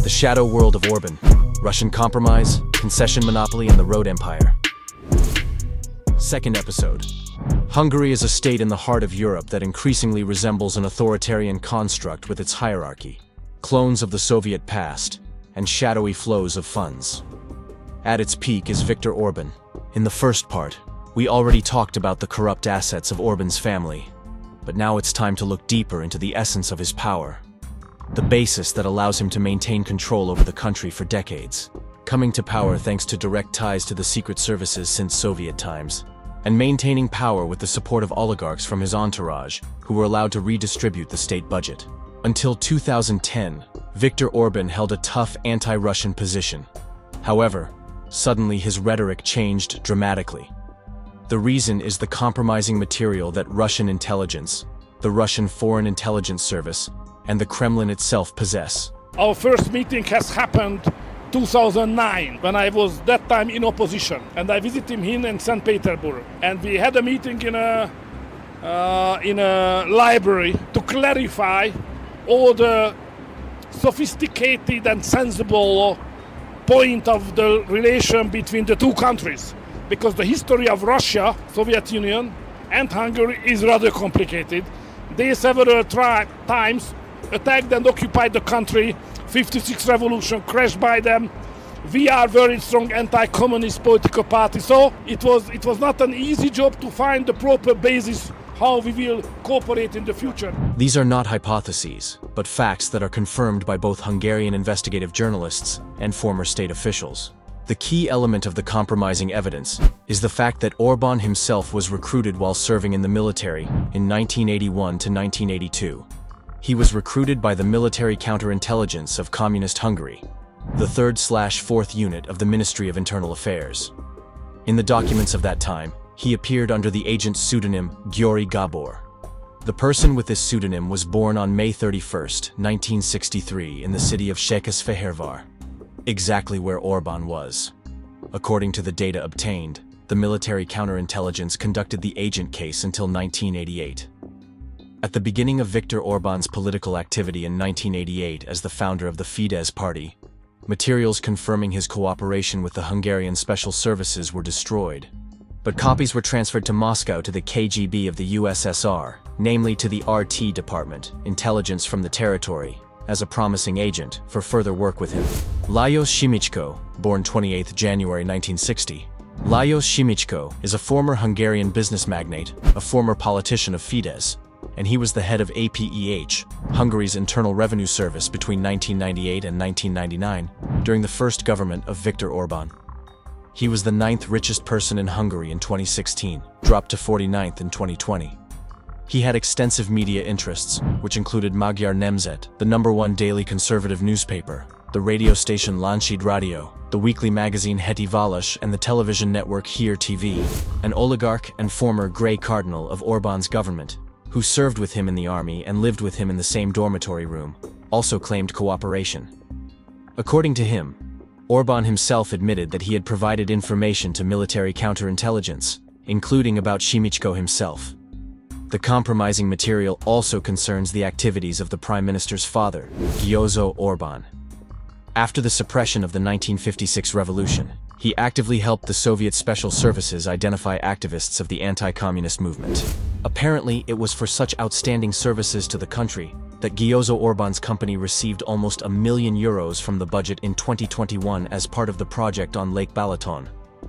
The shadow world of Orbán, Russian compromise, concession monopoly, and the road empire. Second episode. Hungary is a state in the heart of Europe that increasingly resembles an authoritarian construct with its hierarchy, clones of the Soviet past, and shadowy flows of funds. At its peak is Viktor Orbán. In the first part, we already talked about the corrupt assets of Orbán's family, but now it's time to look deeper into the essence of his power, the basis that allows him to maintain control over the country for decades, coming to power thanks to direct ties to the secret services since Soviet times, and maintaining power with the support of oligarchs from his entourage, who were allowed to redistribute the state budget. Until 2010, Viktor Orbán held a tough anti-Russian position. However, suddenly his rhetoric changed dramatically. The reason is the compromising material that Russian intelligence, the Russian Foreign Intelligence Service, and the Kremlin itself possess. Our first meeting has happened 2009, when I was that time in opposition, and I visited him in St. Petersburg, and we had a meeting in a library to clarify all the sophisticated and sensible point of the relation between the two countries, because the history of Russia, Soviet Union, and Hungary is rather complicated. They several times attacked and occupied the country. 56 revolution crashed by them. We are very strong anti-communist political party, so it was not an easy job to find the proper basis how we will cooperate in the future. These are not hypotheses, but facts that are confirmed by both Hungarian investigative journalists and former state officials. The key element of the compromising evidence is the fact that Orbán himself was recruited while serving in the military in 1981 to 1982. He was recruited by the military counterintelligence of Communist Hungary, the 3rd/4th unit of the Ministry of Internal Affairs. In the documents of that time, he appeared under the agent's pseudonym Győri Gábor. The person with this pseudonym was born on May 31, 1963 in the city of Székesfehérvár, exactly where Orbán was. According to the data obtained, the military counterintelligence conducted the agent case until 1988. At the beginning of Viktor Orbán's political activity in 1988 as the founder of the Fidesz party, materials confirming his cooperation with the Hungarian special services were destroyed, but copies were transferred to Moscow to the KGB of the USSR, namely to the RT Department, Intelligence from the Territory, as a promising agent for further work with him. Lajos Simicska, born 28 January 1960. Lajos Simicska is a former Hungarian business magnate, a former politician of Fidesz, and he was the head of APEH, Hungary's Internal Revenue Service between 1998 and 1999, during the first government of Viktor Orbán. He was the 9th richest person in Hungary in 2016, dropped to 49th in 2020. He had extensive media interests, which included Magyar Nemzet, the #1 daily conservative newspaper, the radio station Lánchíd Radio, the weekly magazine Heti Válasz, and the television network Hír TV. An oligarch and former Grey Cardinal of Orbán's government, who served with him in the army and lived with him in the same dormitory room, also claimed cooperation. According to him, Orbán himself admitted that he had provided information to military counterintelligence, including about Simicska himself. The compromising material also concerns the activities of the Prime Minister's father, Győr Orbán. After the suppression of the 1956 revolution, he actively helped the Soviet special services identify activists of the anti-communist movement. Apparently, it was for such outstanding services to the country that Győr Orbán's company received almost €1 million from the budget in 2021 as part of the project on Lake Balaton,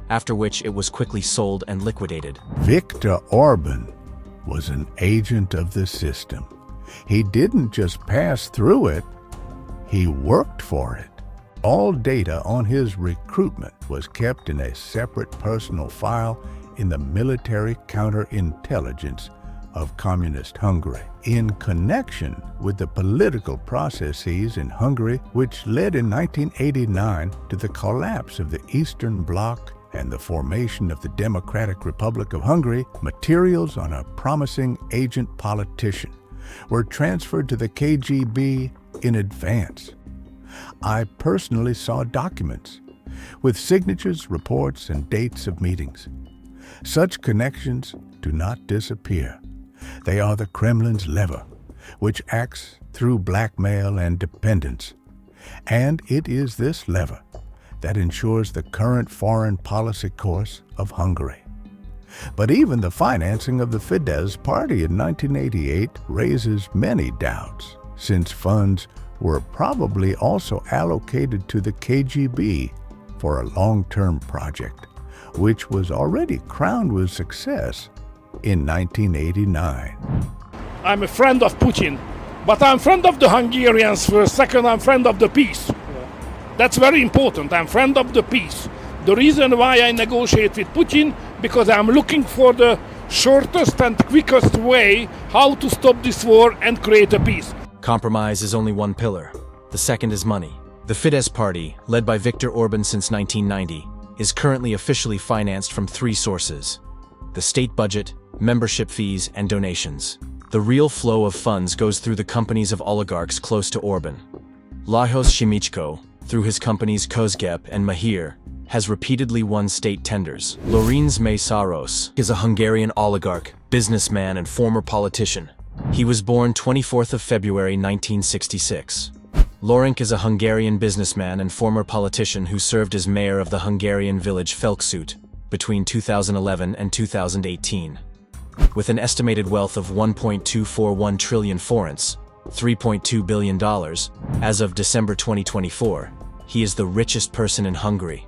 after which it was quickly sold and liquidated. Viktor Orbán was an agent of the system. He didn't just pass through it, he worked for it. All data on his recruitment was kept in a separate personal file in the military counterintelligence of Communist Hungary, in connection with the political processes in Hungary which led in 1989 to the collapse of the Eastern Bloc and the formation of the Democratic Republic of Hungary. Materials on a promising agent politician were transferred to the KGB in advance. I personally saw documents with signatures, reports, and dates of meetings. Such connections do not disappear. They are the Kremlin's lever, which acts through blackmail and dependence. And it is this lever that ensures the current foreign policy course of Hungary. But even the financing of the Fidesz party in 1988 raises many doubts, since funds were probably also allocated to the KGB for a long-term project, which was already crowned with success in 1989. I'm a friend of Putin, but I'm friend of the Hungarians first. Second, I'm friend of the peace. That's very important. I'm friend of the peace. The reason why I negotiate with Putin, because I'm looking for the shortest and quickest way how to stop this war and create a peace. Compromise is only one pillar. The second is money. The Fidesz party, led by Viktor Orbán since 1990, is currently officially financed from three sources: the state budget, membership fees, and donations. The real flow of funds goes through the companies of oligarchs close to Orbán. Lajos Simicska, through his companies Kozgep and Mahir, has repeatedly won state tenders. Lőrinc Mészáros is a Hungarian oligarch, businessman, and former politician. He was born 24th of February 1966. Lőrinc is a Hungarian businessman and former politician who served as mayor of the Hungarian village Facade between 2011 and 2018. With an estimated wealth of 1.241 trillion forints, $3.2 billion, as of December 2024, he is the richest person in Hungary.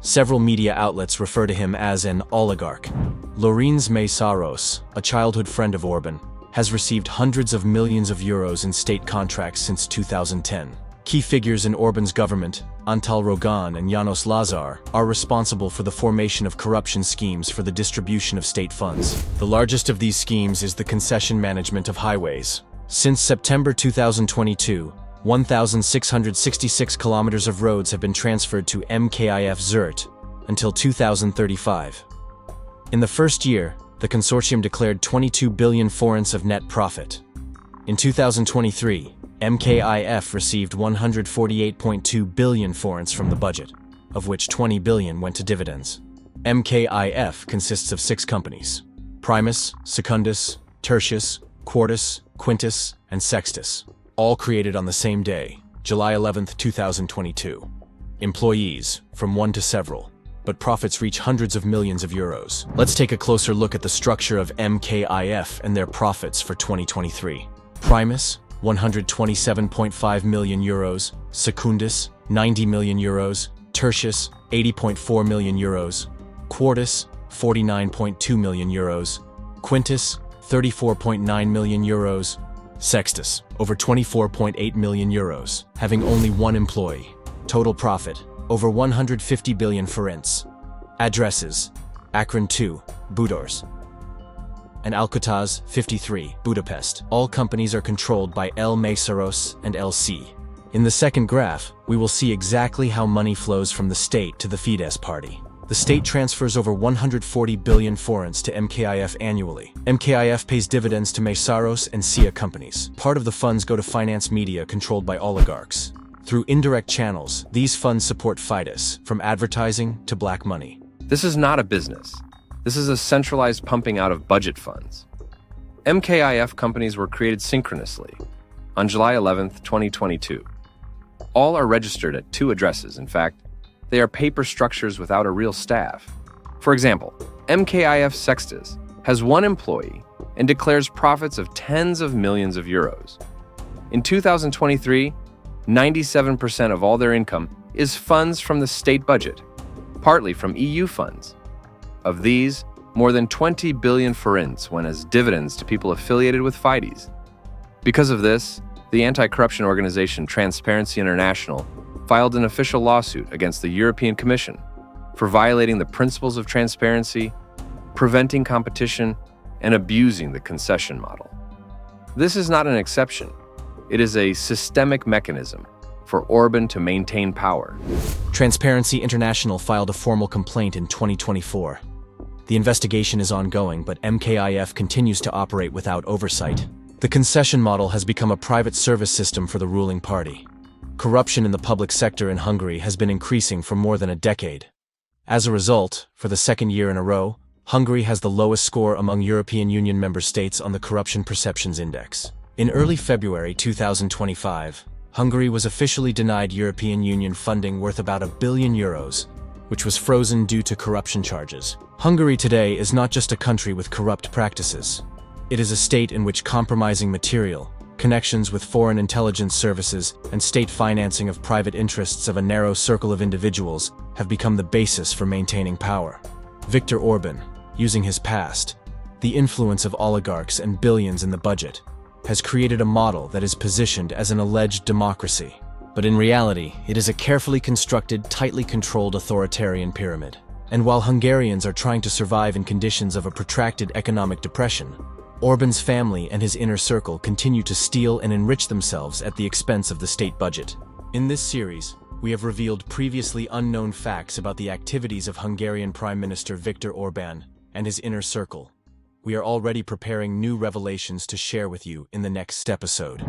Several media outlets refer to him as an oligarch. Lőrinc Mészáros, a childhood friend of Orbán, has received hundreds of millions of euros in state contracts since 2010. Key figures in Orbán's government, Antal, Rogán, and János Lázár, are responsible for the formation of corruption schemes for the distribution of state funds. The largest of these schemes is the concession management of highways. Since September 2022, 1,666 kilometers of roads have been transferred to MKIF Zert until 2035. In the first year, the consortium declared 22 billion forints of net profit. In 2023, MKIF received 148.2 billion forints from the budget, of which 20 billion went to dividends. MKIF consists of 6 companies: Primus, Secundus, Tertius, Quartus, Quintus, and Sextus, all created on the same day, July 11, 2022. Employees, from 1 to several, but profits reach hundreds of millions of euros. Let's take a closer look at the structure of MKIF and their profits for 2023. Primus, 127.5 million euros, Secundus, 90 million euros, Tertius, 80.4 million euros, Quartus, 49.2 million euros, Quintus, 34.9 million euros, Sextus, over 24.8 million euros, having only one employee. Total profit, over 150 billion forints. Addresses: Akron 2, Budors, and Alcatraz 53, Budapest. All companies are controlled by L. Mészáros and LC. In the second graph, we will see exactly how money flows from the state to the Fidesz party. The state transfers over 140 billion forints to MKIF annually. MKIF pays dividends to Mészáros and SIA companies. Part of the funds go to finance media controlled by oligarchs. Through indirect channels, these funds support Fidesz, from advertising to black money. This is not a business. This is a centralized pumping out of budget funds. MKIF companies were created synchronously on July 11, 2022. All are registered at 2 addresses. In fact, they are paper structures without a real staff. For example, MKIF Sextus has 1 employee and declares profits of tens of millions of euros. In 2023, 97% of all their income is funds from the state budget, partly from EU funds. Of these, more than 20 billion forints went as dividends to people affiliated with Fidesz. Because of this, the anti-corruption organization Transparency International filed an official lawsuit against the European Commission for violating the principles of transparency, preventing competition, and abusing the concession model. This is not an exception. It is a systemic mechanism for Orbán to maintain power. Transparency International filed a formal complaint in 2024. The investigation is ongoing, but MKIF continues to operate without oversight. The concession model has become a private service system for the ruling party. Corruption in the public sector in Hungary has been increasing for more than a decade. As a result, for the second year in a row, Hungary has the lowest score among European Union member states on the Corruption Perceptions Index. In early February 2025, Hungary was officially denied European Union funding worth about €1 billion, which was frozen due to corruption charges. Hungary today is not just a country with corrupt practices. It is a state in which compromising material, connections with foreign intelligence services, and state financing of private interests of a narrow circle of individuals have become the basis for maintaining power. Viktor Orbán, using his past, the influence of oligarchs and billions in the budget, has created a model that is positioned as an alleged democracy. But in reality, it is a carefully constructed, tightly controlled authoritarian pyramid. And while Hungarians are trying to survive in conditions of a protracted economic depression, Orbán's family and his inner circle continue to steal and enrich themselves at the expense of the state budget. In this series, we have revealed previously unknown facts about the activities of Hungarian Prime Minister Viktor Orbán and his inner circle. We are already preparing new revelations to share with you in the next episode.